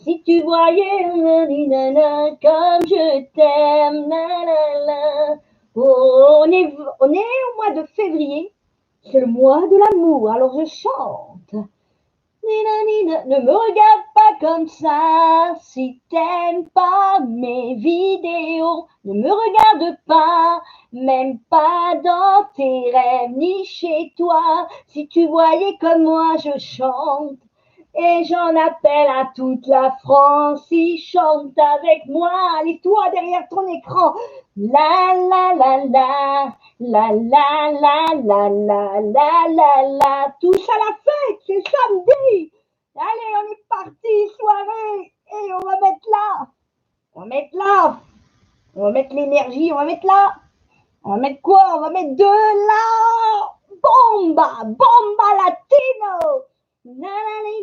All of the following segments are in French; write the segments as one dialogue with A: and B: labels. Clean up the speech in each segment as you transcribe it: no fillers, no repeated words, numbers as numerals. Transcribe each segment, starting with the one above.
A: Si tu voyais comme je t'aime, oh, on est au mois de février, c'est le mois de l'amour, alors je chante. Ne me regarde pas comme ça, si t'aimes pas mes vidéos, ne me regarde pas, même pas dans tes rêves ni chez toi, si tu voyais comme moi je chante. Et j'en appelle à toute la France, ils chantent avec moi, allez toi derrière ton écran. La la la la, la la la la la la la la, tous à la fête, c'est samedi. Allez, on est parti, soirée, et on va mettre là, on va mettre là, on va mettre l'énergie, on va mettre là. On va mettre quoi? On va mettre de la bomba, bomba latino. La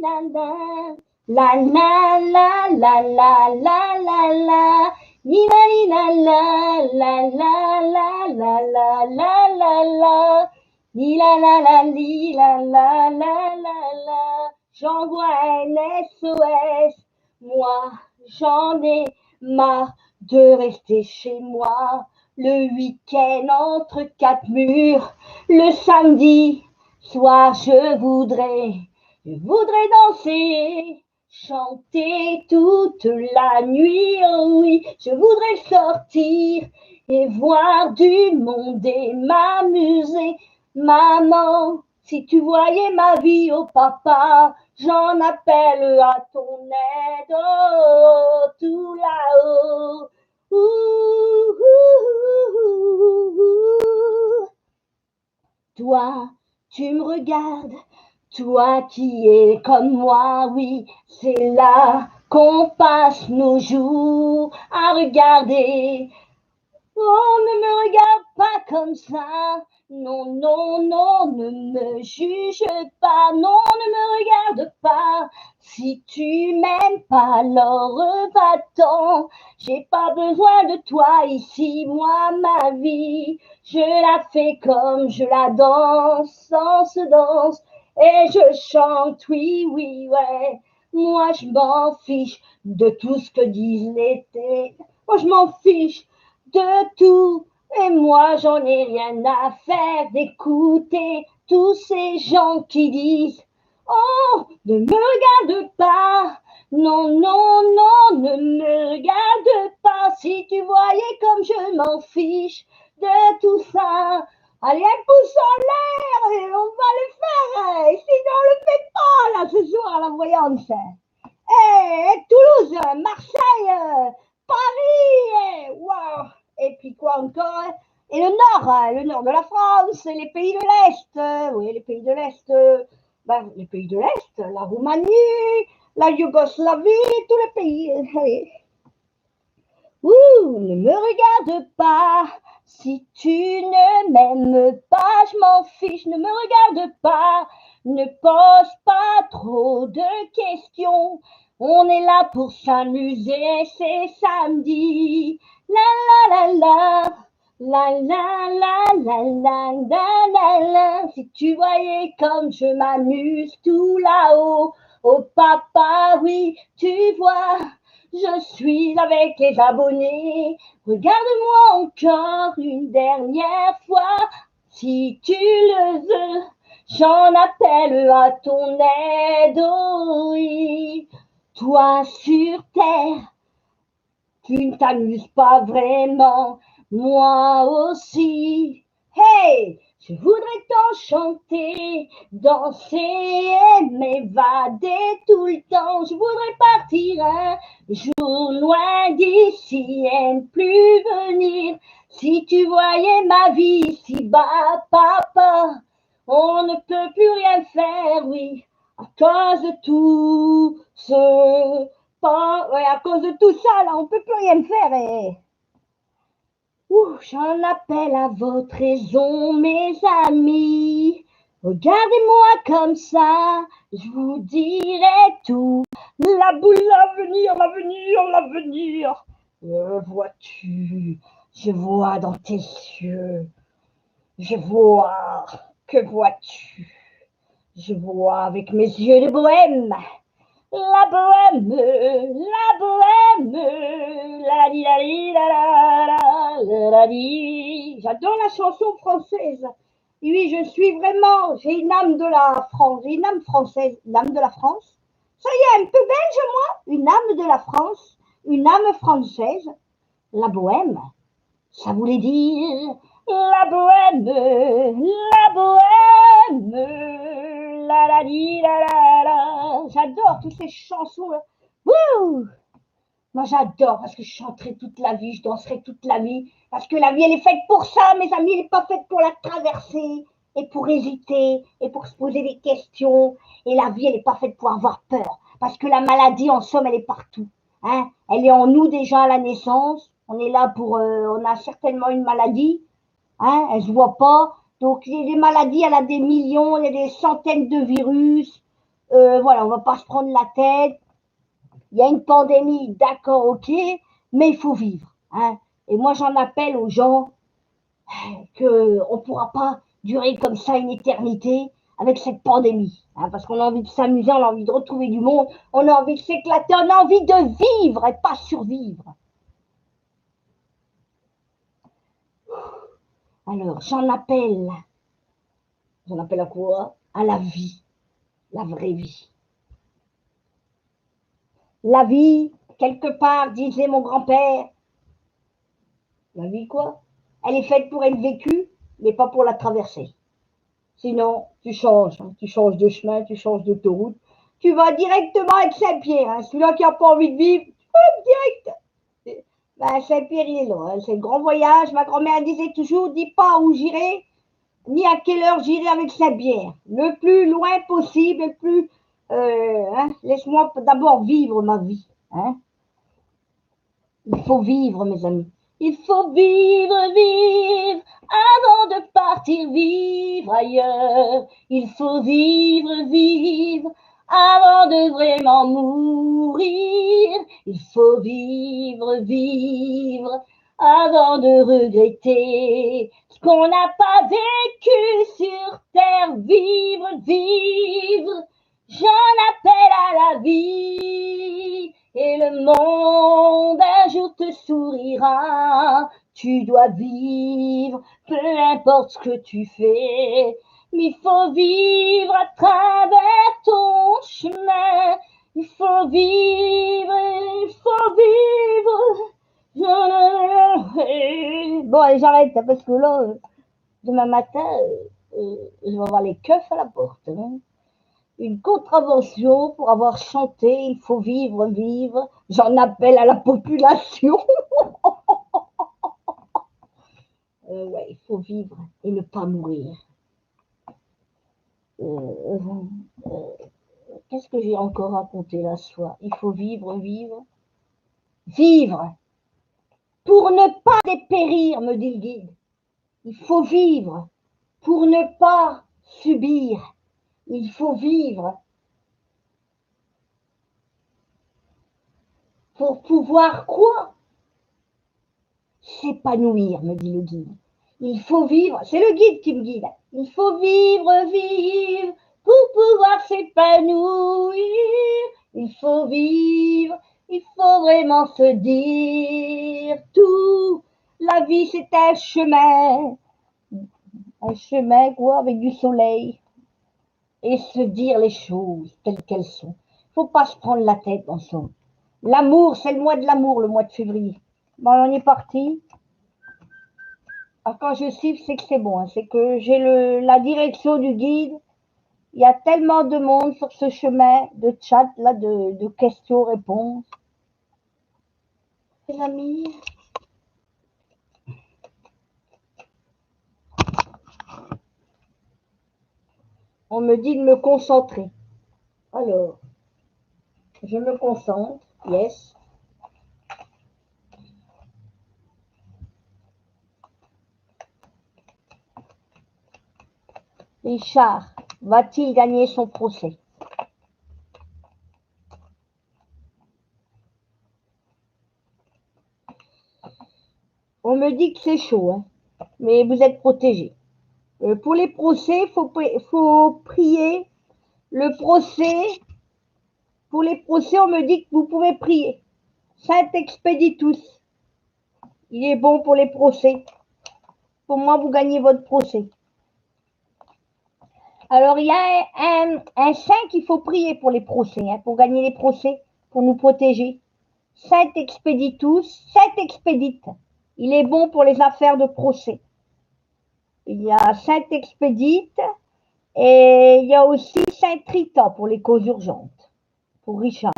A: la la la la la la la la la. Ni la ni la la la la la la la la la la. Ni la la la li la la la la la. J'envoie un SOS. Moi, j'en ai marre de rester chez moi. Le week-end entre quatre murs, le samedi soir, je voudrais danser, chanter toute la nuit, oh oui, je voudrais sortir et voir du monde et m'amuser. Maman, si tu voyais ma vie, oh papa, j'en appelle à ton aide, oh, tout là-haut. Toi, tu me regardes, toi qui es comme moi, oui, c'est là qu'on passe nos jours à regarder. Oh, ne me regarde pas comme ça. Non, non, non, ne me juge pas. Non, ne me regarde pas. Si tu m'aimes pas, alors va-t'en. J'ai pas besoin de toi ici, moi, ma vie. Je la fais comme je la danse, sans se danse. Et je chante, oui, oui, ouais. Moi, je m'en fiche de tout ce que disent l'été. Moi, je m'en fiche de tout. Et moi, j'en ai rien à faire d'écouter tous ces gens qui disent oh, ne me regarde pas. Non, non, non, ne me regarde pas. Si tu voyais comme je m'en fiche de tout ça. Allez, un pouce en l'air et on va le faire. Et sinon, on le fait pas là ce soir à la voyance. Toulouse, Marseille, Paris, wow. Et puis quoi encore? Et le nord de la France, et les pays de l'Est, oui, les pays de l'Est, les pays de l'Est, la Roumanie, la Yougoslavie, tous les pays. Oui. Ne me regarde pas, si tu ne m'aimes pas, je m'en fiche, ne me regarde pas, ne pose pas trop de questions, on est là pour s'amuser, c'est samedi, la la la la, la la la la la la la, si tu voyais comme je m'amuse tout là-haut, oh papa, oui, tu vois. Je suis avec les abonnés. Regarde-moi encore une dernière fois. Si tu le veux, j'en appelle à ton aide. Oh oui. Toi sur terre, tu ne t'amuses pas vraiment. Moi aussi. Hey! Je voudrais t'enchanter, danser et m'évader tout le temps. Je voudrais partir un jour loin d'ici et ne plus venir. Si tu voyais ma vie ici-bas, papa, on ne peut plus rien faire, oui, à cause de tout ce pas, ouais, à cause de tout ça, là, on peut plus rien faire. Et... j'en appelle à votre raison, mes amis. Regardez-moi comme ça, je vous dirai tout. La boule, l'avenir, l'avenir, l'avenir. Vois-tu, je vois dans tes yeux, je vois, que vois-tu? Je vois avec mes yeux de bohème, la bohème, la bohème, la di la di la di. J'adore la chanson française. Oui, je suis vraiment, j'ai une âme de la France, j'ai une âme française, l'âme de la France. Ça y est, un peu belge, moi, une âme de la France, une âme française. La bohème, ça voulait dire la bohème, la bohème, la la di la la la. J'adore toutes ces chansons là. Wouh! Moi j'adore parce que je chanterai toute la vie, je danserai toute la vie. Parce que la vie elle est faite pour ça, mes amis, elle n'est pas faite pour la traverser et pour hésiter et pour se poser des questions. Et la vie elle n'est pas faite pour avoir peur. Parce que la maladie en somme elle est partout. Hein? Elle est en nous déjà à la naissance. On est là pour, on a certainement une maladie. Hein? Elle ne se voit pas. Donc les maladies, elle a des millions, il y a des centaines de virus. Voilà, on ne va pas se prendre la tête. Il y a une pandémie, d'accord, ok, mais il faut vivre. Hein. Et moi, j'en appelle aux gens qu'on ne pourra pas durer comme ça une éternité avec cette pandémie. Hein, parce qu'on a envie de s'amuser, on a envie de retrouver du monde, on a envie de s'éclater, on a envie de vivre et pas survivre. Alors, j'en appelle à quoi? À la vie, la vraie vie. La vie, quelque part, disait mon grand-père, la vie quoi? Elle est faite pour être vécue, mais pas pour la traverser. Sinon, tu changes. Hein. Tu changes de chemin, tu changes d'autoroute. Tu vas directement avec Saint-Pierre. Hein. Celui-là qui n'a pas envie de vivre, hop, direct. Ben, Saint-Pierre, il est là. Hein. C'est le grand voyage. Ma grand-mère disait toujours, dis pas où j'irai, ni à quelle heure j'irai avec Saint-Pierre. Le plus loin possible, le plus... hein, laisse-moi d'abord vivre ma vie. Hein. Il faut vivre, mes amis. Il faut vivre, vivre, avant de partir vivre ailleurs. Il faut vivre, vivre, avant de vraiment mourir. Il faut vivre, vivre, avant de regretter ce qu'on n'a pas vécu sur terre. Vivre, vivre, j'en appelle à la vie. Et le monde un jour te sourira. Tu dois vivre, peu importe ce que tu fais. Mais il faut vivre à travers ton chemin. Il faut vivre, il faut vivre. Bon, allez, j'arrête, parce que là, demain matin, je vais avoir les keufs à la porte. Hein. Une contravention pour avoir chanté il faut vivre, vivre. J'en appelle à la population. Ouais, il faut vivre et ne pas mourir. Euh, euh, Qu'est-ce que j'ai encore raconté là ce soir? Il faut vivre, vivre. Vivre pour ne pas dépérir, me dit le guide. Il faut vivre pour ne pas subir. Il faut vivre pour pouvoir quoi? S'épanouir, me dit le guide. Il faut vivre, c'est le guide qui me guide. Il faut vivre, vivre pour pouvoir s'épanouir. Il faut vivre, il faut vraiment se dire tout. La vie, c'est un chemin quoi, avec du soleil. Et se dire les choses telles qu'elles sont. Il ne faut pas se prendre la tête dans son. L'amour, c'est le mois de l'amour, le mois de février. Bon, on est parti. Alors, quand je siffle, c'est que c'est bon. Hein. C'est que j'ai la direction du guide. Il y a tellement de monde sur ce chemin de chat, là, de questions-réponses. Les amis. On me dit de me concentrer. Alors, je me concentre. Yes. Richard va-t-il gagner son procès? On me dit que c'est chaud, hein, mais vous êtes protégé. Pour les procès, il faut prier. Le procès, pour les procès, on me dit que vous pouvez prier. Saint Expéditus, il est bon pour les procès. Pour moi, vous gagnez votre procès. Alors, il y a un saint qu'il faut prier pour les procès, hein, pour gagner les procès, pour nous protéger. Saint Expéditus, Saint Expédite. Il est bon pour les affaires de procès. Il y a Saint Expédite et il y a aussi Saint Rita pour les causes urgentes, pour Richard.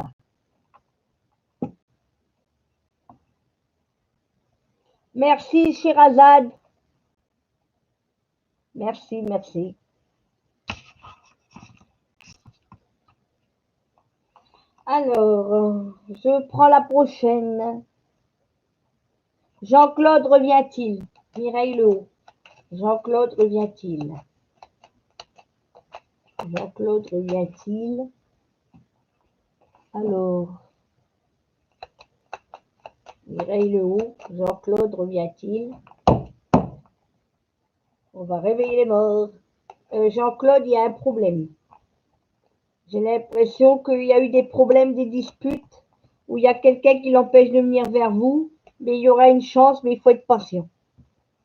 A: Merci, Shirazade. Merci, merci. Alors, je prends la prochaine. Jean-Claude revient-il? Mireille Lehaut. Jean-Claude revient-il? Jean-Claude revient-il? Alors, Mireille Lehaut, Jean-Claude revient-il? On va réveiller les morts. Jean-Claude, il y a un problème. J'ai l'impression qu'il y a eu des problèmes, des disputes, où il y a quelqu'un qui l'empêche de venir vers vous, mais il y aura une chance, mais il faut être patient.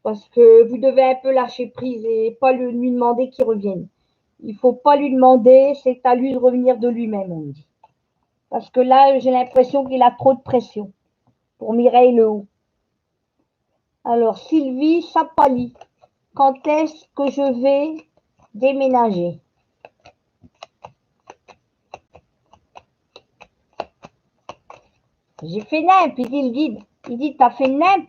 A: Parce que vous devez un peu lâcher prise et pas lui demander qu'il revienne. Il ne faut pas lui demander, c'est à lui de revenir de lui-même, on me dit. Parce que là, j'ai l'impression qu'il a trop de pression pour Mireille Lehaut. Alors, Sylvie Sapali, quand est-ce que je vais déménager? J'ai fait nimp, il dit le guide. Il dit, t'as fait nimp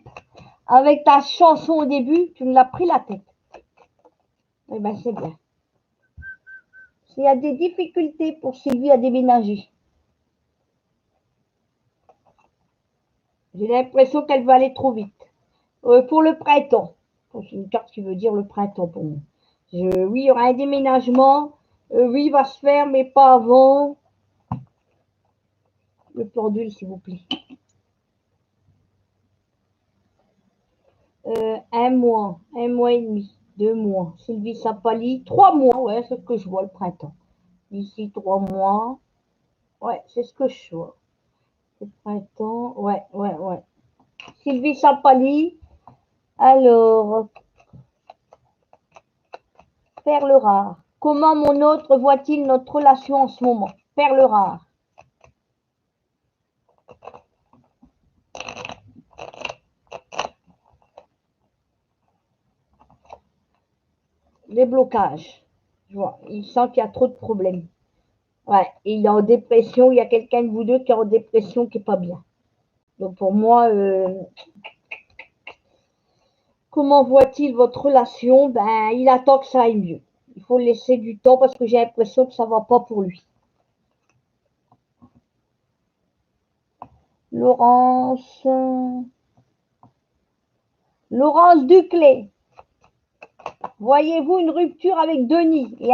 A: avec ta chanson au début, tu me l'as pris la tête. Eh ben, c'est bien. Il y a des difficultés pour Sylvie à déménager. J'ai l'impression qu'elle va aller trop vite. Pour le printemps. C'est une carte qui veut dire le printemps pour moi. Oui, il y aura un déménagement. Oui, il va se faire, mais pas avant. Le pendule, s'il vous plaît. 1 mois, 1 mois et demi, 2 mois. Sylvie Sapali, 3 mois, ouais, c'est ce que je vois le printemps. D'ici 3 mois, ouais, c'est ce que je vois. Le printemps, ouais. Sylvie Sapali, alors, perle rare. Comment mon autre voit-il notre relation en ce moment? Perle rare. Les blocages. Je vois, il sent qu'il y a trop de problèmes. Ouais, il est en dépression, il y a quelqu'un de vous deux qui est en dépression qui n'est pas bien. Donc pour moi, comment voit-il votre relation? Ben, il attend que ça aille mieux. Il faut laisser du temps parce que j'ai l'impression que ça ne va pas pour lui. Laurence Duclé. Voyez-vous une rupture avec Denis et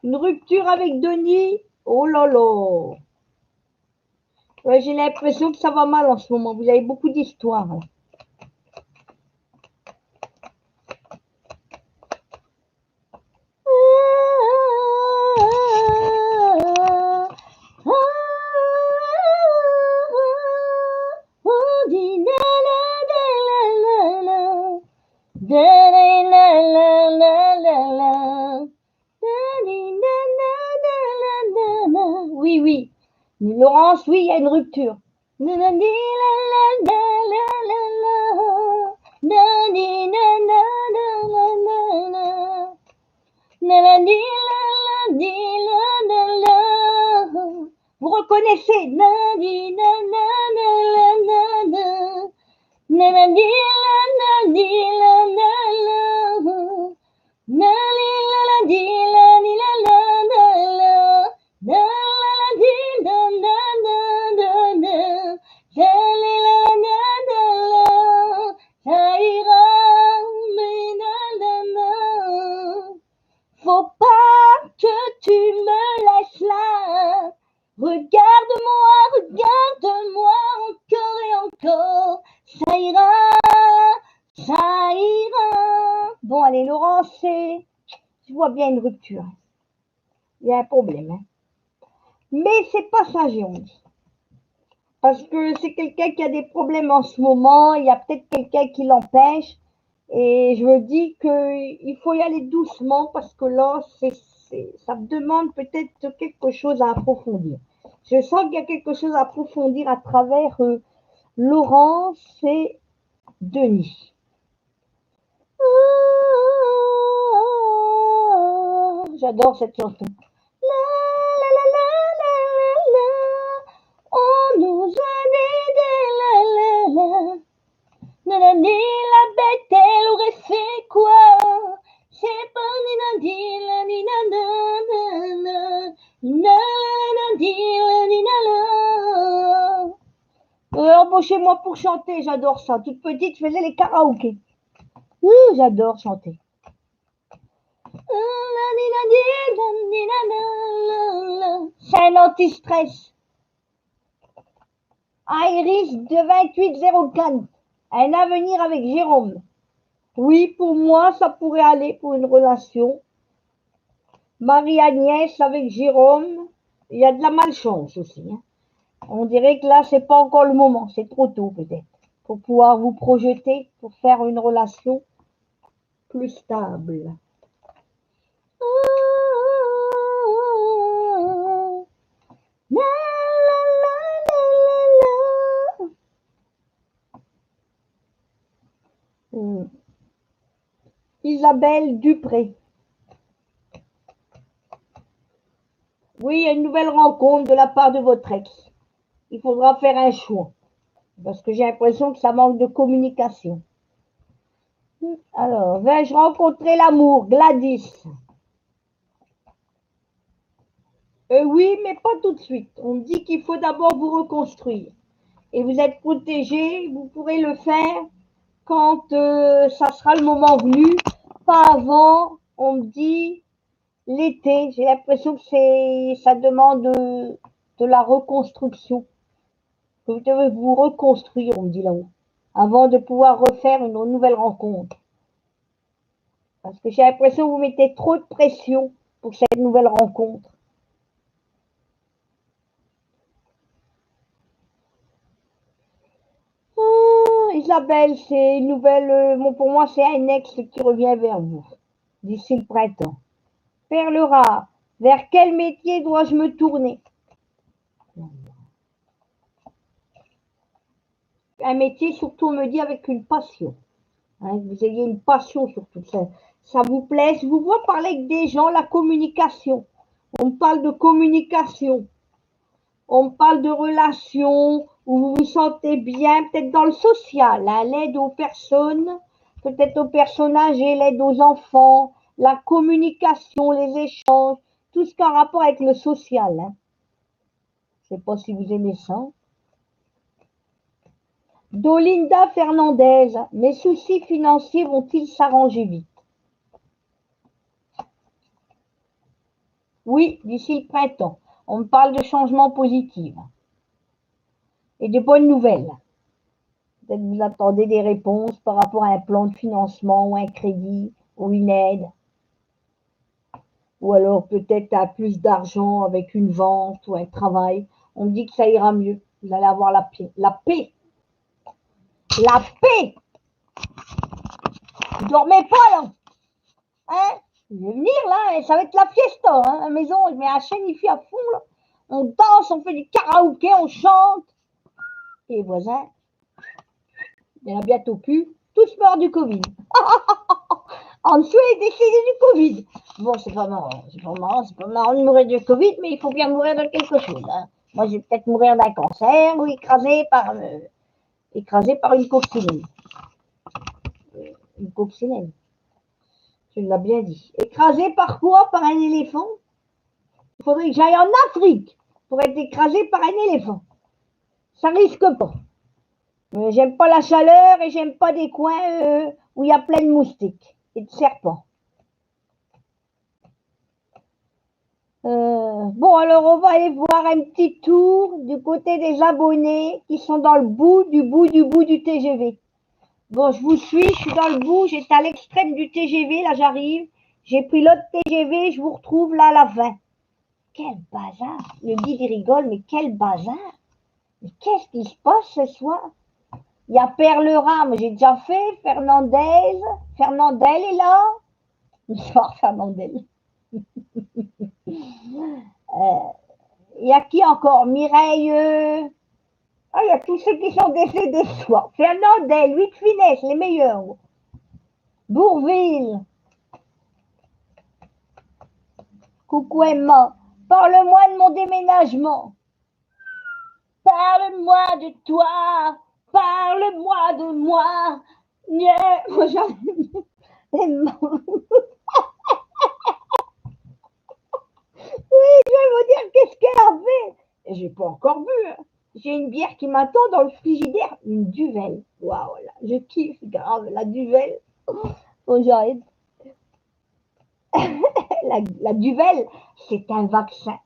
A: une rupture avec Denis? Oh là là. Ouais, j'ai l'impression que ça va mal en ce moment. Vous avez beaucoup d'histoires. Oui, oui. Laurence, oui, il y a une rupture. Vous reconnaissez? ça ira, ça ira. Bon, allez, Laurence, je vois bien une rupture. Il y a un problème. Hein. Mais c'est pas ça, Jérôme. Parce que c'est quelqu'un qui a des problèmes en ce moment. Il y a peut-être quelqu'un qui l'empêche. Et je me dis qu'il faut y aller doucement parce que là, ça me demande peut-être quelque chose à approfondir. Je sens qu'il y a quelque chose à approfondir à travers Laurence et Denis. J'adore cette chanson. On nous a dit nanani, la bête, elle aurait fait quoi? C'est pas ni embauchez-moi pour chanter, j'adore ça. Toute petite, je faisais les karaokés. J'adore chanter. C'est un anti-stress. Iris de 2804. Un avenir avec Jérôme. Oui, pour moi, ça pourrait aller pour une relation. Marie-Agnès avec Jérôme. Il y a de la malchance aussi. Hein. On dirait que là, c'est pas encore le moment. C'est trop tôt peut-être. Pour pouvoir vous projeter, pour faire une relation plus stable. Isabelle Dupré. Oui, il y a une nouvelle rencontre de la part de votre ex. Il faudra faire un choix. Parce que j'ai l'impression que ça manque de communication. Alors, vais-je rencontrer l'amour, Gladys? Oui, mais pas tout de suite. On me dit qu'il faut d'abord vous reconstruire. Et vous êtes protégé, vous pourrez le faire quand ça sera le moment venu. Pas avant, on me dit l'été. J'ai l'impression que ça demande de la reconstruction. Vous devez vous reconstruire, on me dit là-haut, avant de pouvoir refaire une nouvelle rencontre. Parce que j'ai l'impression que vous mettez trop de pression pour cette nouvelle rencontre. Isabelle, c'est une nouvelle. Bon, pour moi, c'est un ex qui revient vers vous d'ici le printemps. Perle rare, vers quel métier dois-je me tourner? Un métier, surtout, on me dit avec une passion. Hein, vous ayez une passion surtout. Ça vous plaît. Je vous vois parler avec des gens, la communication. On parle de communication. On parle de relations où vous vous sentez bien, peut-être dans le social, hein, l'aide aux personnes, peut-être aux personnes âgées, l'aide aux enfants, la communication, les échanges, tout ce qui a rapport avec le social. Hein. Je ne sais pas si vous aimez ça. Dolinda Fernandez, mes soucis financiers vont-ils s'arranger vite? Oui, d'ici le printemps. On me parle de changements positifs et de bonnes nouvelles. Peut-être que vous attendez des réponses par rapport à un plan de financement ou un crédit ou une aide. Ou alors peut-être à plus d'argent avec une vente ou un travail. On me dit que ça ira mieux. Vous allez avoir la paix. La paix. La paix. Vous dormez pas là. Hein? Je vais venir là et ça va être la fiesta. Hein? À la maison, je mets un chènifi à fond là. On danse, on fait du karaoké, on chante. Et les voisins, il n'y en a bientôt plus. Tous morts du Covid. En dessous, il est décédé du Covid. Bon, c'est pas marrant. C'est pas marrant, c'est pas marrant de mourir du Covid, mais il faut bien mourir de quelque chose. Hein. Moi, je vais peut-être mourir d'un cancer ou écrasé par une coccinelle. Une coccinelle. Tu l'as bien dit. Écrasé par quoi? Par un éléphant? Il faudrait que j'aille en Afrique pour être écrasé par un éléphant. Ça risque pas. J'aime pas la chaleur et j'aime pas des coins où il y a plein de moustiques et de serpents. Bon, alors on va aller voir un petit tour du côté des abonnés qui sont dans le bout du TGV. Bon, je vous suis, je suis dans le bout, j'étais à l'extrême du TGV, là j'arrive. J'ai pris l'autre TGV, je vous retrouve là à la fin. Quel bazar! Le guide il rigole, mais quel bazar! Mais qu'est-ce qui se passe ce soir? Il y a Perleram, j'ai déjà fait, Fernandel est là. Bonsoir Fernandel. Il y a qui encore? Mireille. Ah, il y a tous ceux qui sont décédés ce soir. Fernandel, 8 finesses, les meilleurs. Bourville. Coucou Emma. Parle-moi de mon déménagement. Parle-moi de toi. Parle-moi de moi. Moi, Emma. Oui, je vais vous dire qu'est-ce qu'elle a fait. Et j'ai pas encore bu. Hein. J'ai une bière qui m'attend dans le frigidaire, une Duvel. Waouh, je kiffe grave la Duvel. Bon, j'arrête. La Duvel, c'est un vaccin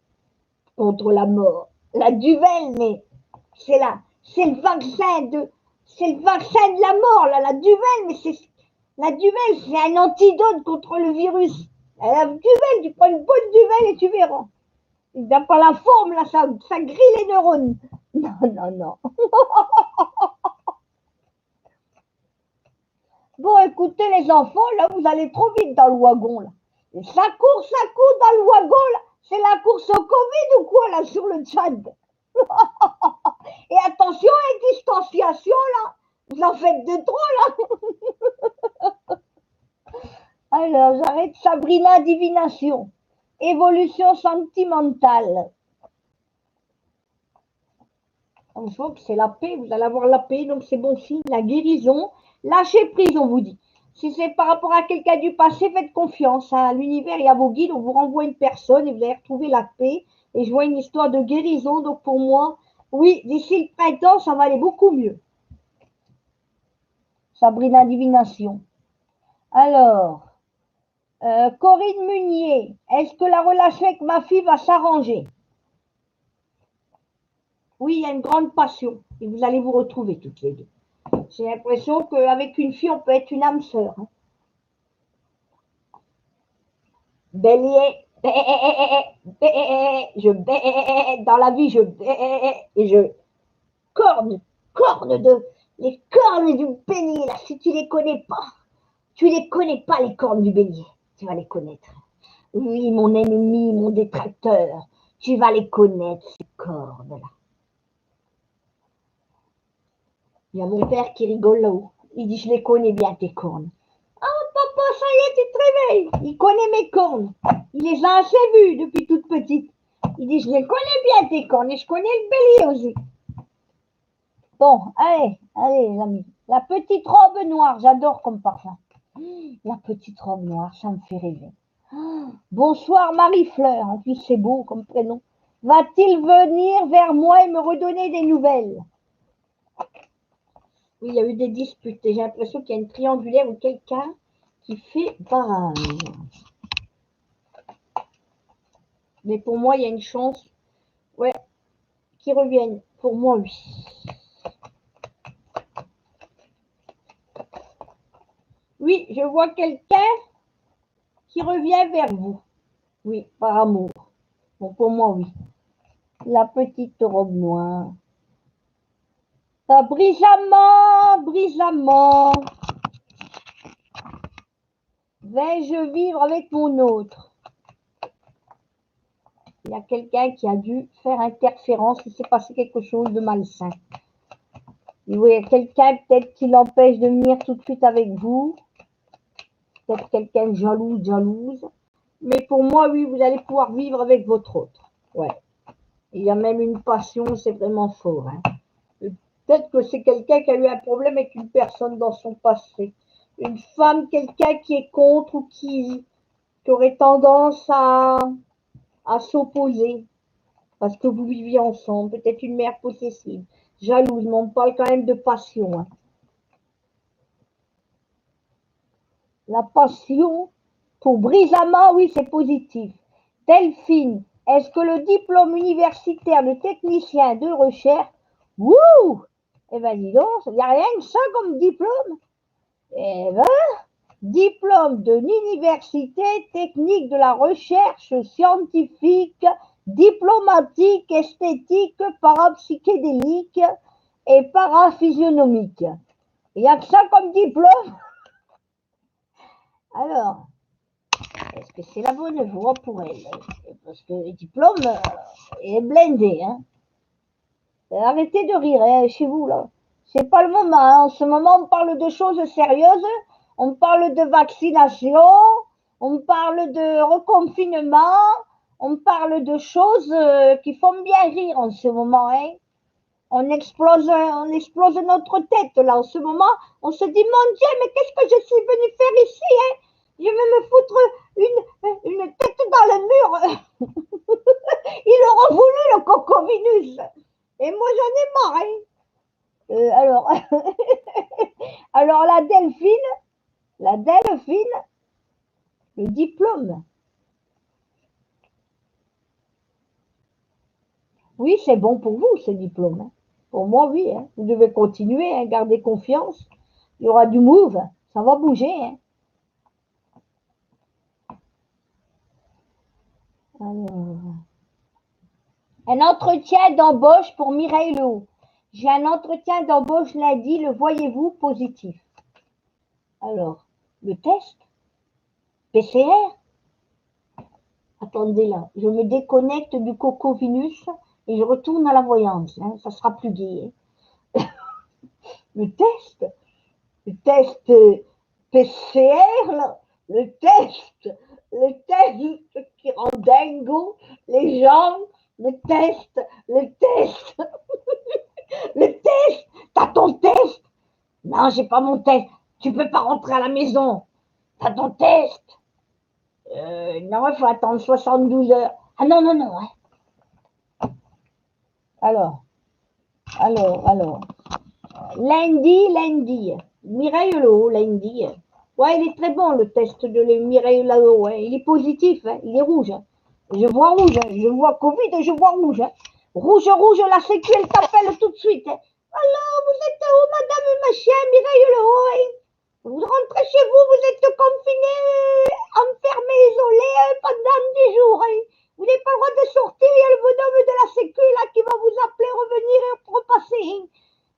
A: contre la mort. La Duvel, mais c'est le vaccin de la mort là. La Duvel, mais la Duvel, c'est un antidote contre le virus. La Duvel, tu prends une bonne Duvel et tu verras. Il n'a pas la forme là, ça grille les neurones. Non, non, non. Bon, écoutez les enfants, là vous allez trop vite dans le wagon là. Et ça court dans le wagon là. C'est la course au Covid ou quoi là sur le Tchad? Et attention à la distanciation là. Vous en faites de trop là. Alors j'arrête Sabrina Divination. Évolution sentimentale. Je vois que c'est la paix, vous allez avoir la paix, donc c'est bon signe, la guérison. Lâchez prise, on vous dit. Si c'est par rapport à quelqu'un du passé, faites confiance. À l'univers et à vos guides, on vous renvoie une personne et vous allez retrouver la paix. Et je vois une histoire de guérison, donc pour moi, oui, d'ici le printemps, ça va aller beaucoup mieux. Sabrina Divination. Alors, Corinne Munier, est-ce que la relation avec ma fille va s'arranger? Oui, il y a une grande passion et vous allez vous retrouver toutes les deux. J'ai l'impression qu'avec une fille, on peut être une âme sœur. Hein. Bélier, dans la vie, et je corne les cornes du bélier, là, si tu les connais pas, les cornes du bélier, tu vas les connaître. Oui, mon ennemi, mon détracteur, tu vas les connaître, ces cornes-là. Il y a mon père qui rigole là-haut. Il dit, je les connais bien, tes cornes. Ah, papa, ça y est, tu te réveilles. Il connaît mes cornes. Il les a assez vues depuis toute petite. Il dit, je les connais bien, tes cornes, et je connais le bélier aussi. Bon, allez, les amis. La petite robe noire, j'adore comme parfum. La petite robe noire, ça me fait rêver. Bonsoir Marie-Fleur, en plus c'est beau comme prénom. Va-t-il venir vers moi et me redonner des nouvelles? Oui, il y a eu des disputes et j'ai l'impression qu'il y a une triangulaire ou quelqu'un qui fait barrage. Mais pour moi, il y a une chance, ouais, qu'ils reviennent. Pour moi, oui. Oui, je vois quelqu'un qui revient vers vous. Oui, par amour. Bon, pour moi, oui. La petite robe noire. Brisamment. Vais-je vivre avec mon autre? Il y a quelqu'un qui a dû faire interférence, il s'est passé quelque chose de malsain. Il y a quelqu'un peut-être qui l'empêche de venir tout de suite avec vous. Peut-être quelqu'un de jalouse. Mais pour moi, oui, vous allez pouvoir vivre avec votre autre. Ouais. Il y a même une passion, c'est vraiment fort. Hein. Peut-être que c'est quelqu'un qui a eu un problème avec une personne dans son passé. Une femme, quelqu'un qui est contre ou qui aurait tendance à s'opposer parce que vous viviez ensemble. Peut-être une mère possessive, jalouse, mais on parle quand même de passion. Hein. La passion, pour Brisamment, oui, c'est positif. Delphine, Est-ce que le diplôme universitaire de technicien de recherche, wouh, eh ben dis donc, il n'y a rien que ça comme diplôme. Eh ben, diplôme de l'université technique de la recherche scientifique, diplomatique, esthétique, parapsychédélique et paraphysionomique. Il n'y a que ça comme diplôme. Alors, est-ce que c'est la bonne voie pour elle? Parce que le diplôme est blindé. Hein. Arrêtez de rire hein, chez vous, là. C'est pas le moment. Hein. En ce moment, on parle de choses sérieuses. On parle de vaccination. On parle de reconfinement. On parle de choses qui font bien rire en ce moment. Hein. On explose notre tête, là, en ce moment. On se dit, mon Dieu, mais qu'est-ce que je suis venue faire ici hein. Je vais me foutre une tête dans le mur. Il aura voulu le cocovinus. Et moi, j'en ai marre. Hein. Alors, la Delphine, le diplôme. Oui, c'est bon pour vous, ce diplôme. Hein. Pour moi, oui. Hein. Vous devez continuer, hein, garder confiance. Il y aura du move. Ça va bouger. Hein. Alors, un entretien d'embauche pour Mireille Lehaut. J'ai un entretien d'embauche lundi, le voyez-vous positif? Alors, le test PCR. Attendez là, je me déconnecte du cocovinus et je retourne à la voyance. Hein, ça sera plus gai. Hein. Le test PCR, là, le test qui rend dingo les gens, le test, le test, t'as ton test? Non, j'ai pas mon test, tu peux pas rentrer à la maison, t'as ton test? Non, il faut attendre 72 heures. Ah non, hein. Alors. Lundi. Mireille Lehaut, lundi. Ouais, il est très bon le test de Mireille Lehaut. Ouais. Il est positif, hein. Il est rouge. Hein. Je vois rouge, hein. Je vois Covid et je vois rouge. Hein. Rouge, la sécu, elle t'appelle tout de suite. Hein. Alors, vous êtes où, madame machin, Mireille Lehaut? Hein. Vous rentrez chez vous, vous êtes confiné, enfermé, isolé pendant 10 jours. Hein. Vous n'avez pas le droit de sortir, il y a le bonhomme de la sécu là qui va vous appeler, revenir et repasser. Hein.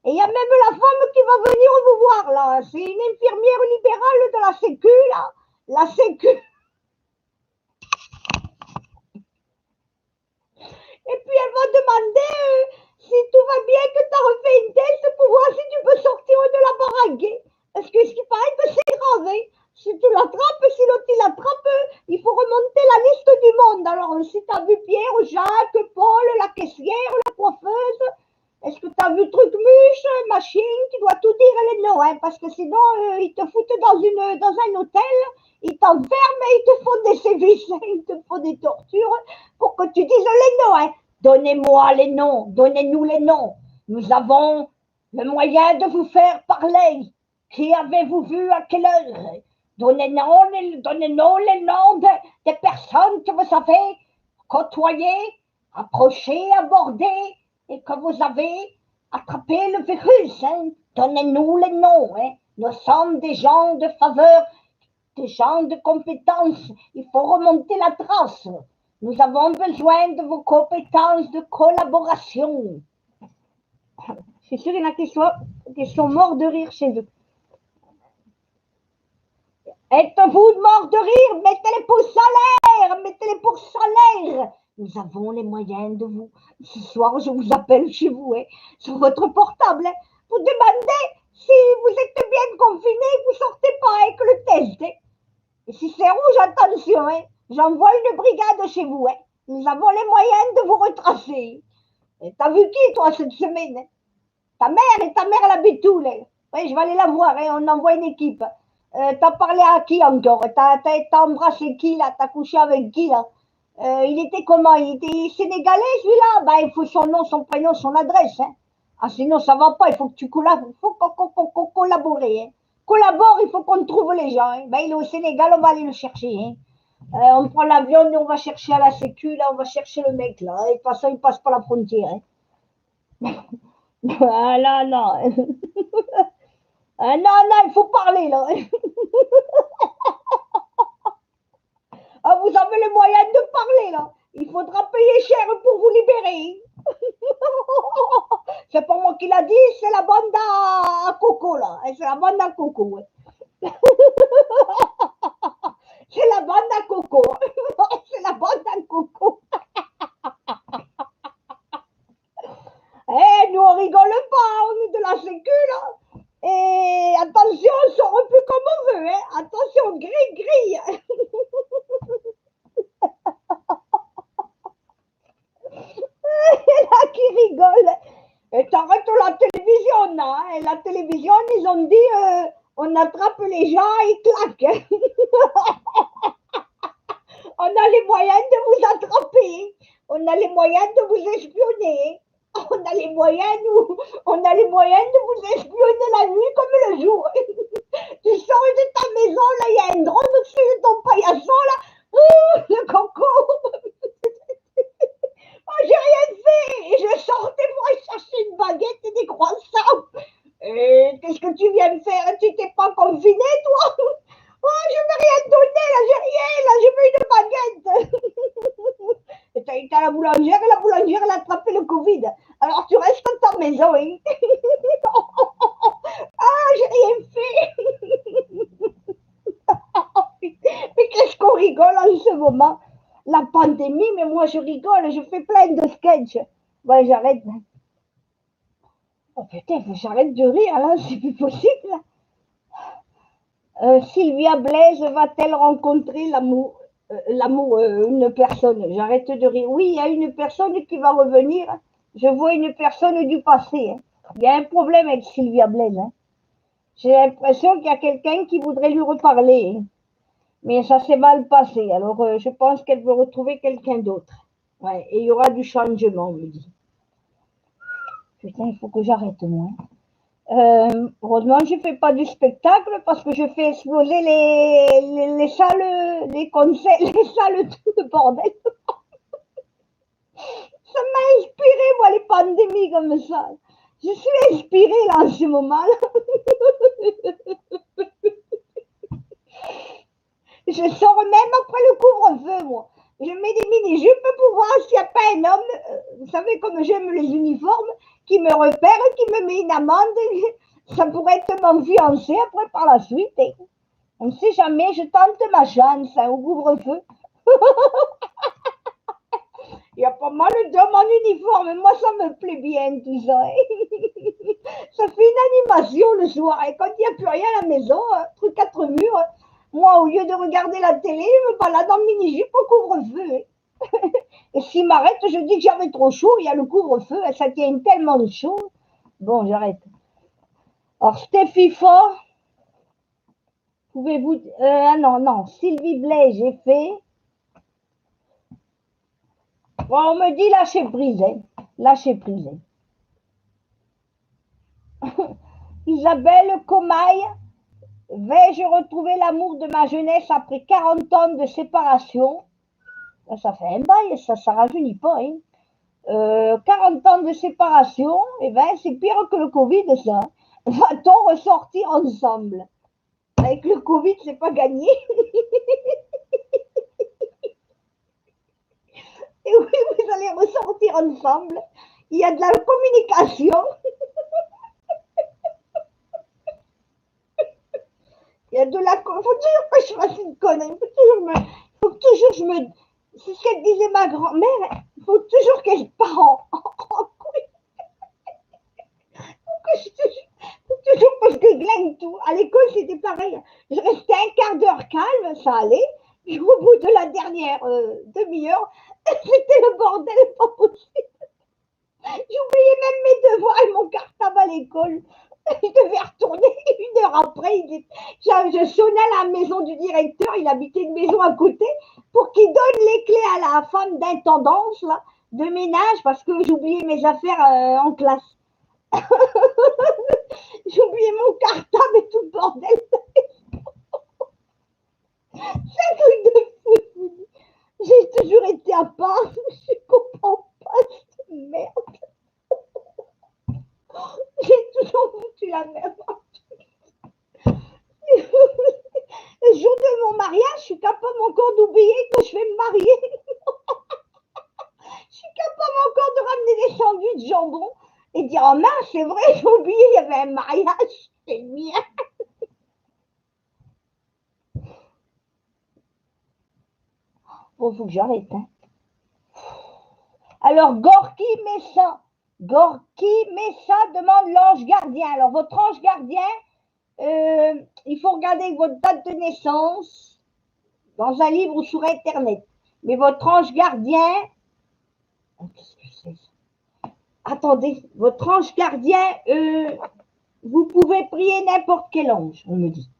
A: Et il y a même la femme qui va venir vous voir, là. C'est une infirmière libérale de la Sécu, là. La Sécu. Et puis elle va demander si tout va bien, que tu as refait une test pour voir si tu peux sortir de la baraque. Parce que ce qui paraît que c'est grave, hein. Si tu l'attrapes, si l'autre il l'attrape, il faut remonter la liste du monde. Alors, si tu as vu Pierre, Jacques, Paul, la caissière, la coiffeuse, est-ce que tu as vu Trucmuche, machine? Tu dois tout dire les noms, hein, parce que sinon, ils te foutent dans un hôtel, ils t'enferment et ils te font des sévices, ils te font des tortures pour que tu dises les noms. Hein. Donnez-moi les noms, donnez-nous les noms. Nous avons le moyen de vous faire parler. Qui avez-vous vu à quelle heure? Donnez-nous les noms des personnes que vous avez côtoyées, approchées, abordées, et que vous avez attrapé le virus. Hein. Donnez-nous les noms. Hein. Nous sommes des gens de faveur, des gens de compétences. Il faut remonter la trace. Nous avons besoin de vos compétences de collaboration. Je suis sûre qu'il y en a qui sont morts de rire chez eux. Êtes-vous morts de rire? Mettez les pouces salaires, mettez les pouces salaires. Nous avons les moyens de vous. Ce soir, je vous appelle chez vous, hein, sur votre portable. Hein. Vous demandez si vous êtes bien confiné, que vous sortez pas avec le test. Hein. Et si c'est rouge, attention, hein, j'envoie une brigade chez vous. Hein. Nous avons les moyens de vous retracer. T'as vu qui, toi, cette semaine? Hein? Ta mère, elle habite où, là? Oui, je vais aller la voir, hein, on envoie une équipe. T'as parlé à qui encore? T'as embrassé qui, là? T'as couché avec qui, là? Il était comment? Il était sénégalais, celui-là? Ben, il faut son nom, son prénom, son adresse. Hein. Ah, sinon, ça va pas. Il faut que tu collabores. Il faut qu'on collabore. Hein. Collabore, il faut qu'on trouve les gens. Hein. Ben, il est au Sénégal, on va aller le chercher. Hein. On prend l'avion et on va chercher à la sécu, là, on va chercher le mec, là. Et de toute façon, il passe pas la frontière. Hein. Ah là, non. Ah, non, non, il faut parler, là. Ah, vous avez les moyens de parler, là. Il faudra payer cher pour vous libérer. C'est pas moi qui l'a dit, c'est la bande à Coco, là. C'est la bande à Coco. C'est la bande à Coco. C'est la bande à Coco. Eh, nous, on rigole pas, on est de la sécu, là. Et attention, on sort un peu comme on veut, hein. Attention, grille, grille. Là, qui rigole. Et t'arrêtes la télévision, là. Hein. Et la télévision, ils ont dit, on attrape les gens et claque. On a les moyens de vous attraper. On a les moyens de vous espionner. On a les moyens, on a les moyens de vous espionner la nuit comme le jour. Tu sors de ta maison, là, il y a un drone au-dessus de ton paillasson, là. Le coco. Oh, j'ai rien fait. Et je sortais pour aller chercher une baguette et des croissants. Qu'est-ce que tu viens de faire? Tu t'es pas confiné, toi? Oh, je vais rien te donner, là, j'ai rien, là, j'ai vu une baguette. Et t'as été à la boulangère et la boulangère elle a attrapé le Covid. Alors tu restes dans ta maison, hein. Ah, j'ai rien fait. Mais qu'est-ce qu'on rigole en ce moment? La pandémie, mais moi je rigole, je fais plein de sketchs. Ouais, j'arrête. Oh putain, faut que j'arrête de rire, là, c'est plus possible. Sylvia Blaise va-t-elle rencontrer l'amour, une personne? J'arrête de rire. Oui, il y a une personne qui va revenir. Je vois une personne du passé. Hein. Il y a un problème avec Sylvia Blaise. Hein. J'ai l'impression qu'il y a quelqu'un qui voudrait lui reparler. Hein. Mais ça s'est mal passé. Alors, je pense qu'elle veut retrouver quelqu'un d'autre. Ouais, et il y aura du changement, on me dit. Putain, il faut que j'arrête, moi. Heureusement, je ne fais pas du spectacle parce que je fais exploser les salles, les concerts, les salles, tout le bordel. Ça m'a inspiré, moi, les pandémies comme ça. Je suis inspirée, là, en ce moment-là. Je sors même après le couvre-feu, moi. Je mets des mini-jupes pour voir s'il n'y a pas un homme, vous savez, comme j'aime les uniformes, qui me repère, qui me met une amende. Ça pourrait être mon fiancé après par la suite. Hein. On ne sait jamais, je tente ma chance hein, au couvre-feu. Il y a pas mal d'hommes en uniforme, moi ça me plaît bien tout ça. Hein. Ça fait une animation le soir. Et quand il n'y a plus rien à la maison, entre quatre murs, moi au lieu de regarder la télé, je me balade en mini-jupe au couvre-feu. Hein. Et s'il m'arrête, je dis que j'avais trop chaud, il y a le couvre-feu, ça tient tellement de chaud. Bon, j'arrête. Alors, Steffi Fort, pouvez-vous. Non, non, Sylvie Blais, j'ai fait. Bon, on me dit lâcher prise. Hein. Lâcher prise. Isabelle Comaille, vais-je retrouver l'amour de ma jeunesse après 40 ans de séparation? Ça fait un bail, ça ne rajeunit pas. Hein. 40 ans de séparation, eh ben, c'est pire que le Covid, ça. Va-t-on ressortir ensemble? Avec le Covid, c'est pas gagné. Et oui, vous allez ressortir ensemble. Il y a de la communication. Il y a de la. Il faut toujours que je fasse une connerie. Faut toujours je me. C'est ce qu'elle disait ma grand-mère. Il faut toujours que je pars en couille. Faut toujours que je déglingue tout. À l'école, c'était pareil. Je restais un quart d'heure calme, ça allait. Puis au bout de la dernière demi-heure, c'était le bordel pas possible. J'oubliais même mes devoirs et mon cartable à l'école. Je devais retourner une heure après. Je sonnais à la maison du directeur, il habitait une maison à côté, pour qu'il donne les clés à la femme d'intendance là, de ménage parce que j'oubliais mes affaires en classe. J'oubliais mon cartable et tout le bordel. C'est un truc de fou. mariage, je suis capable encore d'oublier que je vais me marier. Je suis capable encore de ramener des sandwichs de jambon et dire oh mince, c'est vrai, j'ai oublié, il y avait un mariage. C'est le mien. Bon, faut que j'arrête. Hein. Alors, Gorky Messa demande l'ange gardien. Alors, votre ange gardien, il faut regarder votre date de naissance dans un livre ou sur Internet. Mais votre ange gardien, qu'est-ce que c'est ça? Attendez, votre ange gardien, vous pouvez prier n'importe quel ange, on me dit.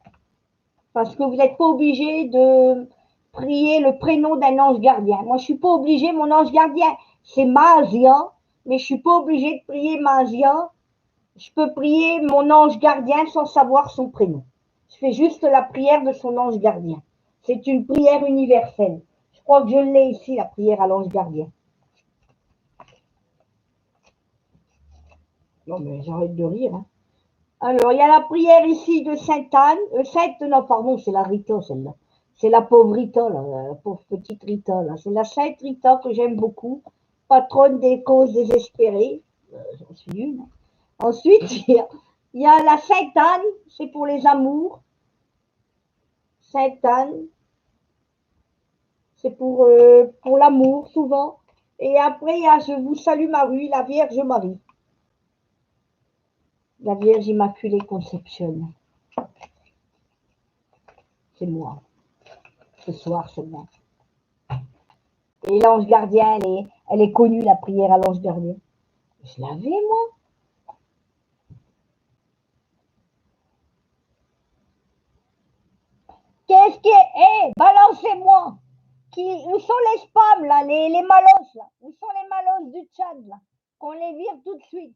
A: Parce que vous n'êtes pas obligé de prier le prénom d'un ange gardien. Moi, je ne suis pas obligé, mon ange gardien, c'est Mazia, mais je ne suis pas obligé de prier Mazia. Je peux prier mon ange gardien sans savoir son prénom. Je fais juste la prière de son ange gardien. C'est une prière universelle. Je crois que je l'ai ici, la prière à l'ange gardien. Non, mais j'arrête de rire. Hein. Alors, il y a la prière ici de Sainte Anne. Non, pardon, c'est la Rita, celle-là. C'est la pauvre Rita, là, la pauvre petite Rita. Là. C'est la Sainte Rita que j'aime beaucoup. Patronne des causes désespérées. J'en suis une. Ensuite, il y a la Sainte Anne, c'est pour les amours. Sainte Anne, c'est pour l'amour, souvent. Et après, il y a Je vous salue Marie, la Vierge Marie. La Vierge Immaculée Conception. C'est moi. Ce soir, c'est moi. Et l'ange gardien, elle est connue, la prière à l'ange gardien. Je l'avais, moi. Qu'est-ce qui est balancez-moi. Où sont les spams, là, les malos, là? Où sont les malos du Tchad, là? Qu'on les vire tout de suite.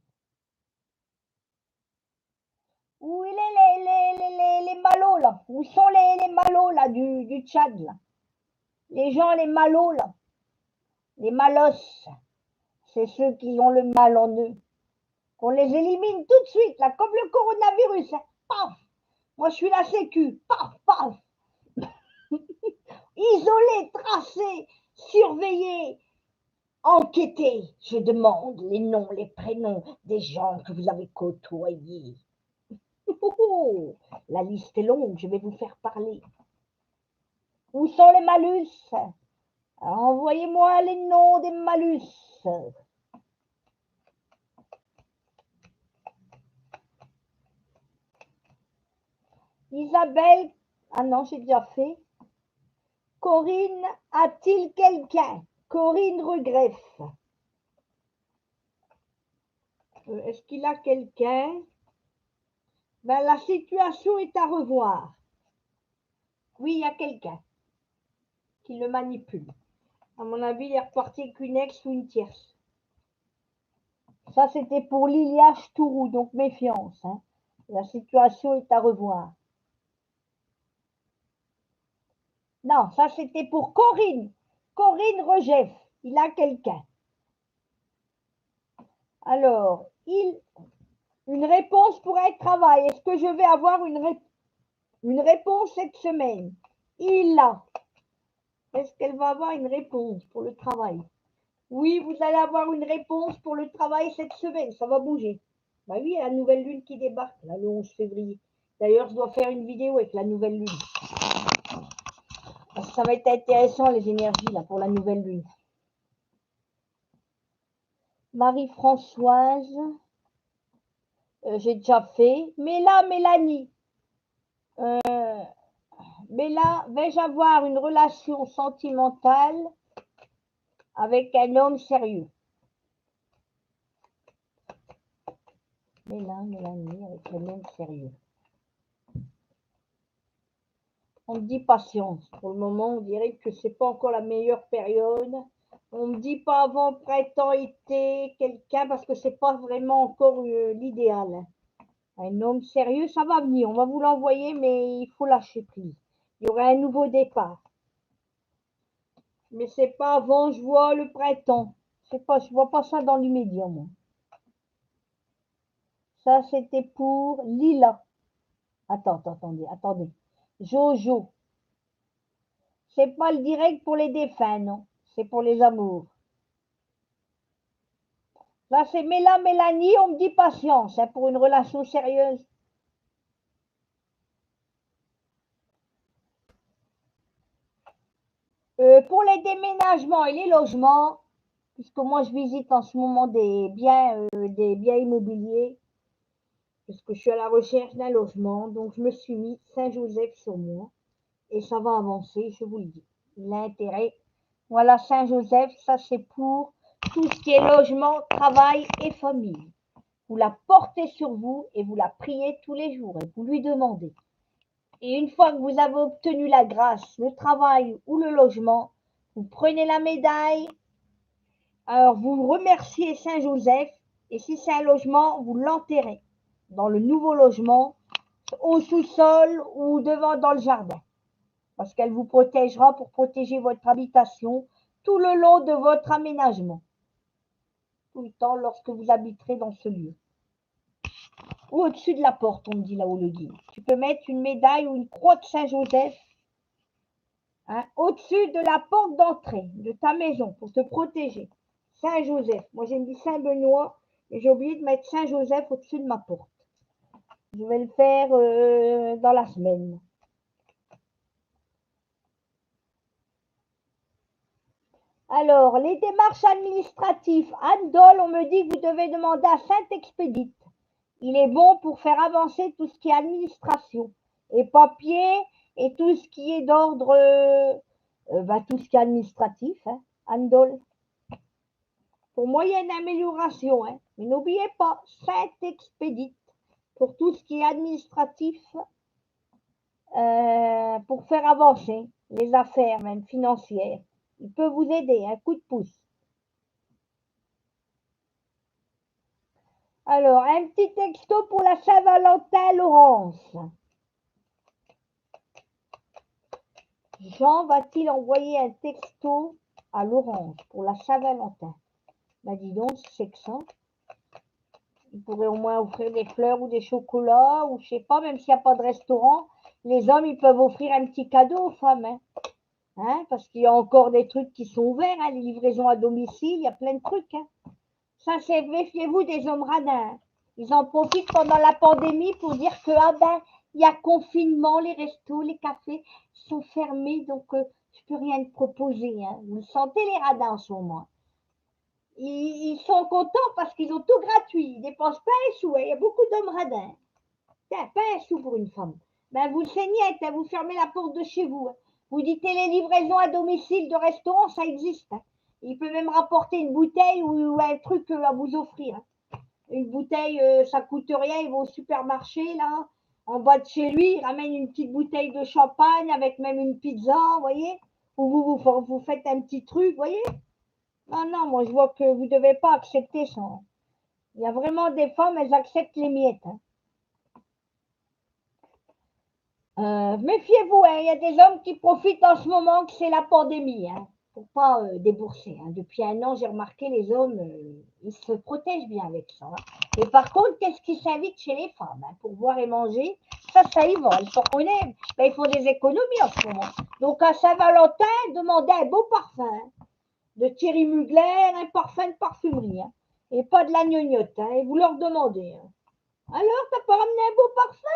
A: Où il est les malos, là? Où sont les malos, là, du Tchad, là? Les gens, les malos, là. Les malos. C'est ceux qui ont le mal en eux. Qu'on les élimine tout de suite, là, comme le coronavirus. Hein. Paf! Moi, je suis la sécu. Paf, paf! Isoler, tracer, surveiller, enquêter. Je demande les noms, les prénoms des gens que vous avez côtoyés. Oh, la liste est longue, je vais vous faire parler. Où sont les malus? Envoyez-moi les noms des malus. Isabelle, ah non, j'ai déjà fait. Corinne, a-t-il quelqu'un? Corinne Regreffe. Est-ce qu'il a quelqu'un? Ben, la situation est à revoir. Oui, il y a quelqu'un qui le manipule. À mon avis, il est reparti avec une ex ou une tierce. Ça, c'était pour Lilia Chtourou, donc méfiance. Hein. La situation est à revoir. Non, ça, c'était pour Corinne. Corinne Regeff. Il a quelqu'un. Alors, une réponse pour un travail. Est-ce que je vais avoir une réponse cette semaine? Il a. Est-ce qu'elle va avoir une réponse pour le travail? Oui, vous allez avoir une réponse pour le travail cette semaine. Ça va bouger. Bah oui, il y a la nouvelle lune qui débarque, là, le 11 février. D'ailleurs, je dois faire une vidéo avec la nouvelle lune. Parce que ça va être intéressant, les énergies, là, pour la nouvelle lune. Marie-Françoise, j'ai déjà fait. Mais là, Mélanie, mais là, vais-je avoir une relation sentimentale avec un homme sérieux? Mais là, Mélanie, avec un homme sérieux. On me dit patience. Pour le moment, on dirait que c'est pas encore la meilleure période. On me dit pas avant printemps-été, quelqu'un, parce que c'est pas vraiment encore l'idéal. Un homme sérieux, ça va venir. On va vous l'envoyer, mais il faut lâcher prise. Il y aura un nouveau départ. Mais c'est pas avant, je vois le printemps. C'est pas, je vois pas ça dans l'immédiat, moi. Ça, c'était pour Lila. Attendez. Jojo. C'est pas le direct pour les défunts, non. C'est pour les amours. Là, c'est Mélanie, on me dit patience, hein, pour une relation sérieuse. Pour les déménagements et les logements, puisque moi je visite en ce moment des biens immobiliers, puisque je suis à la recherche d'un logement, donc je me suis mis Saint-Joseph sur moi, et ça va avancer, je vous le dis. L'intérêt, voilà, Saint-Joseph, ça c'est pour tout ce qui est logement, travail et famille. Vous la portez sur vous et vous la priez tous les jours et vous lui demandez. Et une fois que vous avez obtenu la grâce, le travail ou le logement, vous prenez la médaille. Alors vous remerciez Saint-Joseph et si c'est un logement, vous l'enterrez dans le nouveau logement, au sous-sol ou devant dans le jardin. Parce qu'elle vous protégera pour protéger votre habitation tout le long de votre aménagement. Tout le temps lorsque vous habiterez dans ce lieu. Ou au-dessus de la porte, on me dit là-haut le guide. Tu peux mettre une médaille ou une croix de Saint-Joseph, hein, au-dessus de la porte d'entrée de ta maison pour te protéger. Saint-Joseph. Moi, j'ai mis Saint-Benoît et j'ai oublié de mettre Saint-Joseph au-dessus de ma porte. Je vais le faire dans la semaine. Alors, les démarches administratives. Anne Doll, on me dit que vous devez demander à Saint-Expédite. Il est bon pour faire avancer tout ce qui est administration et papier et tout ce qui est d'ordre, tout ce qui est administratif, hein, Anne Doll. Pour moyenne amélioration, hein. Mais n'oubliez pas, Saint-Expédite pour tout ce qui est administratif, pour faire avancer les affaires, même financières. Il peut vous aider, un coup de pouce. Alors, un petit texto pour la Saint-Valentin, Laurence. Jean va-t-il envoyer un texto à Laurence pour la Saint-Valentin? Ben dis donc, c'est que ça. Il pourrait au moins offrir des fleurs ou des chocolats, ou je sais pas, même s'il n'y a pas de restaurant, les hommes, ils peuvent offrir un petit cadeau aux femmes, hein. Hein, parce qu'il y a encore des trucs qui sont ouverts, hein, les livraisons à domicile, il y a plein de trucs. Hein. Ça, c'est méfiez-vous des hommes radins. Ils en profitent pendant la pandémie pour dire que il y a confinement, les restos, les cafés sont fermés, donc je peux rien te proposer. Hein. Vous sentez les radins en ce moment. Ils sont contents parce qu'ils ont tout gratuit. Ils dépensent pas un sou. Hein. Il y a beaucoup d'hommes radins. Tiens, pas un sou pour une femme. Ben, vous le saignez, hein, vous fermez la porte de chez vous. Hein. Vous dites les livraisons à domicile de restaurant, ça existe. Hein. Il peut même rapporter une bouteille ou un truc à vous offrir. Hein. Une bouteille, ça coûte rien. Il va au supermarché, là, en bas de chez lui. Il ramène une petite bouteille de champagne avec même une pizza, vous voyez. Ou vous faites un petit truc, vous voyez. Non, moi, je vois que vous ne devez pas accepter ça. Il y a vraiment des femmes, elles acceptent les miettes. Hein. Méfiez-vous, hein, il y a des hommes qui profitent en ce moment que c'est la pandémie, hein, pour pas débourser. Hein. Depuis un an, j'ai remarqué les hommes, ils se protègent bien avec ça. Hein. Et par contre, qu'est-ce qui s'invite chez les femmes hein, pour boire et manger? Ça y va. Ils sont honnêtes. Ben, ils font des économies en ce moment. Donc à Saint-Valentin, demandez un beau parfum hein, de Thierry Mugler, un parfum de parfumerie. Hein, et pas de la gnognotte. Hein, et vous leur demandez. Hein. Alors, t'as pas ramené un beau parfum?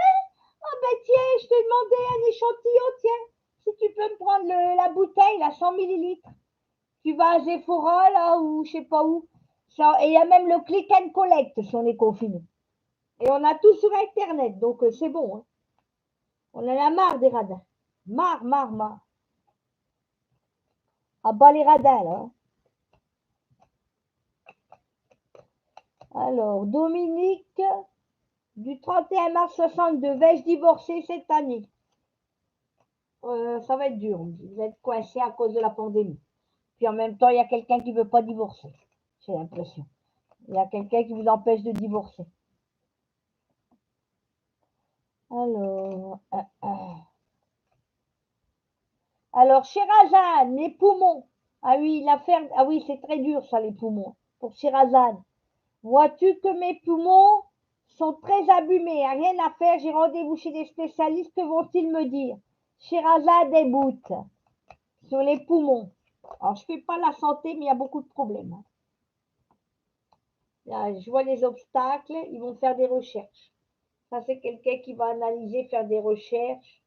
A: Ah ben tiens, je t'ai demandé un échantillon, tiens. Si tu peux me prendre la bouteille, la 100 millilitres. Tu vas à Sephora, là, ou je sais pas où. Ça, et il y a même le click and collect si on est confiné. Et on a tout sur Internet, donc c'est bon. Hein. On en a marre des radins. Marre. Ah bas les radins, là. Alors, Dominique, du 31 mars 62, vais-je divorcer cette année? Ça va être dur, vous êtes coincé à cause de la pandémie. Puis en même temps, il y a quelqu'un qui ne veut pas divorcer. J'ai l'impression. Il y a quelqu'un qui vous empêche de divorcer. Alors Sherazade, les poumons. Ah oui, l'affaire. Ah oui, c'est très dur ça, les poumons. Pour Sherazade. Vois-tu que mes poumons sont très abîmés. Rien à faire. J'ai rendez-vous chez des spécialistes. Que vont-ils me dire? Sherazade et Bout. sur les poumons. Alors, je ne fais pas la santé, mais il y a beaucoup de problèmes. Là, je vois les obstacles, ils vont faire des recherches. Ça, c'est quelqu'un qui va analyser, faire des recherches.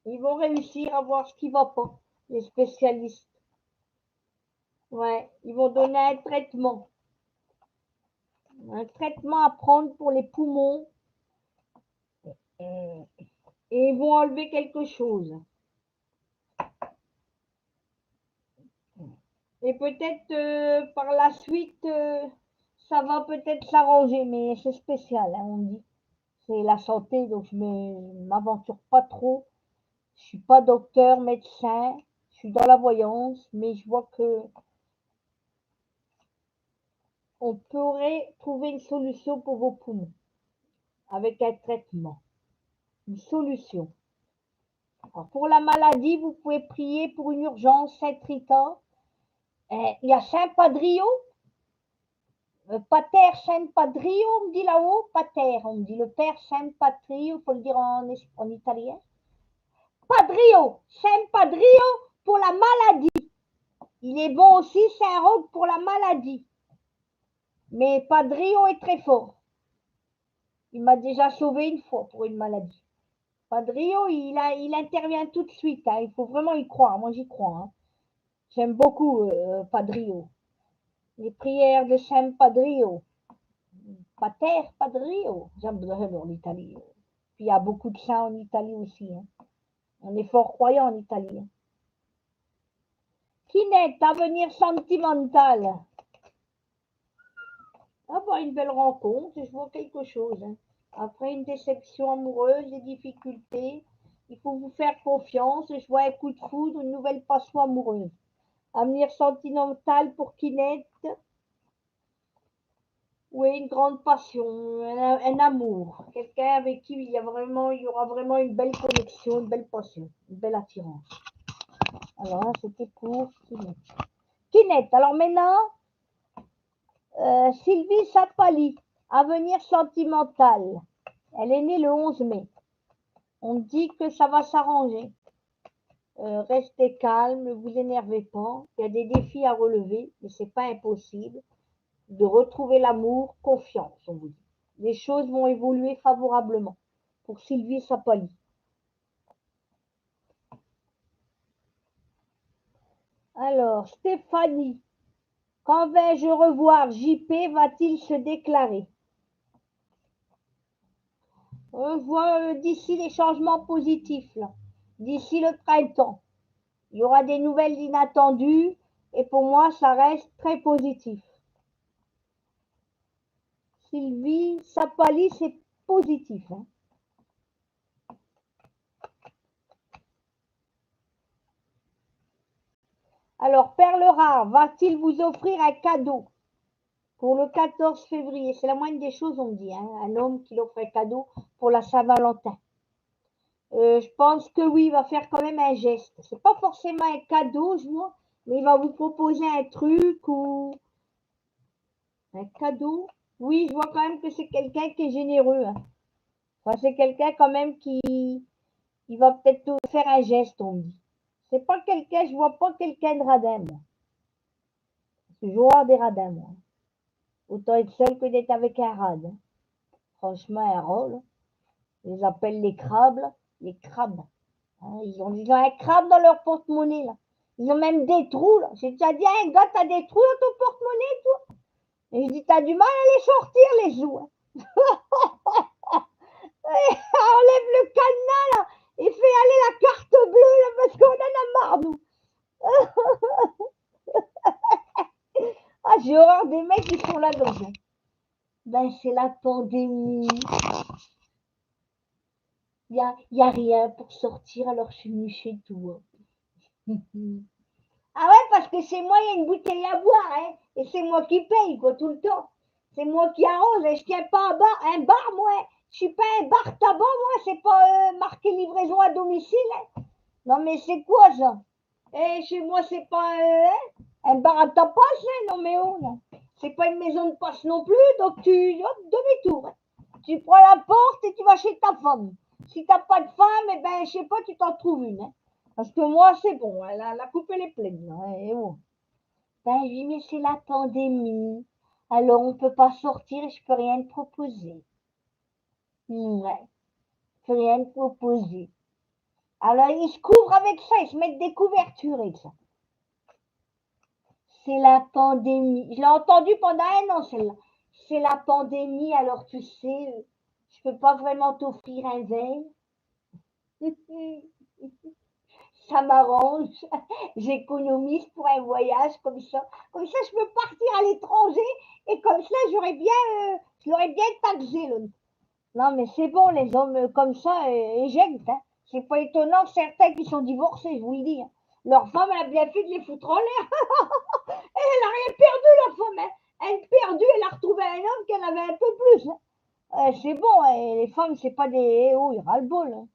A: Ils vont réussir à voir ce qui ne va pas, les spécialistes. Ouais, ils vont donner un traitement à prendre pour les poumons et ils vont enlever quelque chose. Et peut-être par la suite, ça va peut-être s'arranger, mais c'est spécial, hein, on dit. C'est la santé, donc je ne m'aventure pas trop. Je ne suis pas docteur, médecin, je suis dans la voyance, mais je vois que on pourrait trouver une solution pour vos poumons avec un traitement, une solution. Alors, pour la maladie, vous pouvez prier pour une urgence, Saint-Rita. Il y a Saint-Padrio, Pater Saint-Padrio, on me dit là-haut, Pater, on me dit le Père Saint-Padrio, il faut le dire en italien. Padrio, Saint-Padrio pour la maladie. Il est bon aussi, Saint-Roch pour la maladie. Mais Padrio est très fort. Il m'a déjà sauvé une fois pour une maladie. Padrio, il intervient tout de suite. Hein. Il faut vraiment y croire. Moi, j'y crois. Hein. J'aime beaucoup Padrio. Les prières de Saint Padrio. Pater Padrio. J'aime l'Italie. Puis il y a beaucoup de saints en Italie aussi. Hein. On est fort croyants en Italie. Hein. Kinette, avenir sentimental. Avoir une belle rencontre, je vois quelque chose. Hein. Après une déception amoureuse, des difficultés, il faut vous faire confiance. Je vois un coup de foudre, une nouvelle passion amoureuse. Avenir sentimental pour Kinette. Oui, une grande passion, un amour. Quelqu'un avec qui il y aura vraiment une belle connexion, une belle passion, une belle attirance. Alors là, c'était pour Kinette. Kinette, alors maintenant, Sylvie Sapali, avenir sentimental. Elle est née le 11 mai. On dit que ça va s'arranger. Restez calme, ne vous énervez pas. Il y a des défis à relever, mais ce n'est pas impossible. De retrouver l'amour, confiance, on vous dit. Les choses vont évoluer favorablement pour Sylvie Sapali. Alors, Stéphanie, quand vais-je revoir JP, va-t-il se déclarer? On voit d'ici les changements positifs, d'ici le printemps. Il y aura des nouvelles inattendues et pour moi, ça reste très positif. Sylvie Sapali, c'est positif. Hein. Alors, Perle Rare, va-t-il vous offrir un cadeau pour le 14 février? C'est la moindre des choses, on me dit. Hein, un homme qui l'offre un cadeau pour la Saint-Valentin. Je pense que oui, il va faire quand même un geste. C'est pas forcément un cadeau, je vois, mais il va vous proposer un truc ou un cadeau. Oui, je vois quand même que c'est quelqu'un qui est généreux. Hein. Enfin, c'est quelqu'un quand même qui il va peut-être te faire un geste, on me dit. C'est pas quelqu'un, je vois pas quelqu'un de radin, moi. Je veux voir des radins, moi. Autant être seul que d'être avec un rad. Hein. Franchement, un rôle. Ils les appellent les crabes, là. Les crabes. Hein, ils ont un crabe dans leur porte-monnaie, là. Ils ont même des trous, là. J'ai déjà dit à un gars, t'as des trous dans ton porte-monnaie, toi? Et je dis, t'as du mal à les sortir, les sous. Hein. Enlève le cadenas, là, et fais aller la carte bleue, là, parce qu'on en a marre, nous. Ah, j'ai horreur des mecs qui sont là comme ça. Ben, c'est la pandémie. Y a rien pour sortir, alors je suis venue chez toi. Ah ouais, parce que chez moi, il y a une bouteille à boire, hein. Et c'est moi qui paye, quoi, tout le temps. C'est moi qui arrose, et je tiens pas un bar, moi. Je suis pas un bar tabac, moi. C'est pas marqué livraison à domicile. Hein. Non, mais c'est quoi, ça? Et chez moi, c'est pas un bar à tapas, hein. Non, mais oh, non. C'est pas une maison de passe non plus, donc tu, hop, demi-tour. Hein. Tu prends la porte et tu vas chez ta femme. Si t'as pas de femme, eh ben, je sais pas, tu t'en trouves une. Hein. Parce que moi, c'est bon, la coupe, elle est pleine. Là, et bon. Ben oui, mais c'est la pandémie. Alors, on peut pas sortir et je peux rien te proposer. Ouais, je peux rien te proposer. Alors, ils se couvrent avec ça, ils se mettent des couvertures et ça. C'est la pandémie. Je l'ai entendu pendant un an, celle-là. C'est la pandémie, alors tu sais, je peux pas vraiment t'offrir un verre. Ça m'arrange. J'économise pour un voyage comme ça. Comme ça, je peux partir à l'étranger et comme ça, je l'aurais bien taxé. L'autre. Non, mais c'est bon, les hommes comme ça éjectent. Hein. C'est pas étonnant que certains qui sont divorcés, je vous le dis. Hein. Leur femme, elle a bien fait de les foutre en l'air. Elle a rien perdu, la femme. Hein. Elle perdu, elle a retrouvé un homme qu'elle avait un peu plus. Hein. C'est bon, les femmes, c'est pas des. Oh, ils ras le bol. Hein.